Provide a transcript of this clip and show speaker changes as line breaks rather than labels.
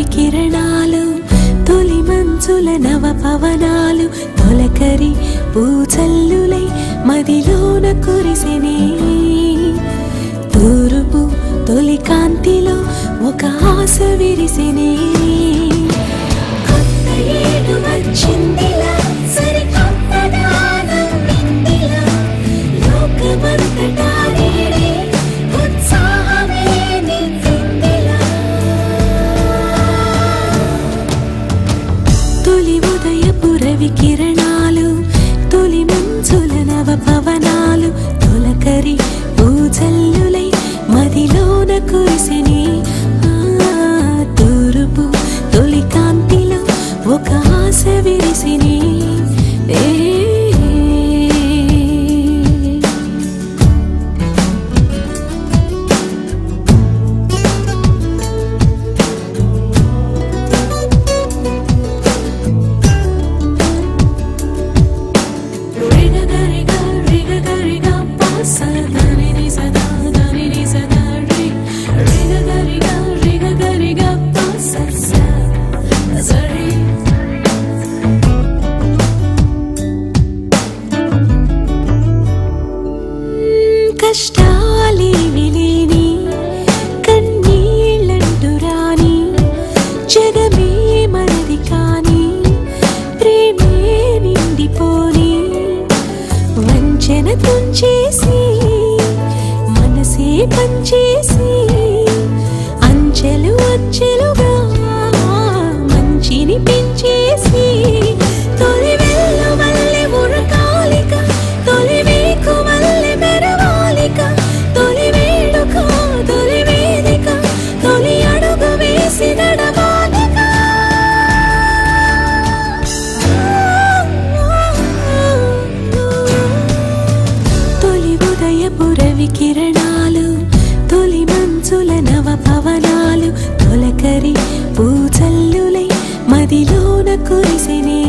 రవి కిరణాలు తొలి మంచుల నవ పవనాలు తొలకరి పూచల్లులై మదిలోన కురిసెనే తూరుపు తొలి కాంతిలో ఒక ఆశ విరిసెనే కొత్త ఏడు వచ్చిందిలా సరికొత్త గానం విందిలా లోకమంతటా నేడే ఉత్సాహమే నిందిలా తొలి ఉదయపు రవి కిరణాలు తొలి మంచుల నవ పవనాలు తొలకరి పూజల్లులై మదిలోన కురిసెనే తూరుపు తొలి కాంతిలో ఒక ఆశ విరిసెనే కష్టాలేవి లేని కన్నీళ్ళంటూ రాని జగమే మనది కాని ప్రేమే నిండిపోని వంచన తుంచేసి మనసే పంచేసి అంచెలు అంచెలుగా మంచిని పెంచేసి తొలి వెళ్ళు మల్లె మురకాలిక తొలి వేకు మల్లె మెరవాలిక తొలి వేడుక తొలి వేదిక తొలి అడుగు వేసి నడవాలిక తొలి ఉదయపు రవి కిరణాలు తొలి మంచుల నవ పవనాలు తొలకరి పూజల్లులై మదిలోన కురిసెనే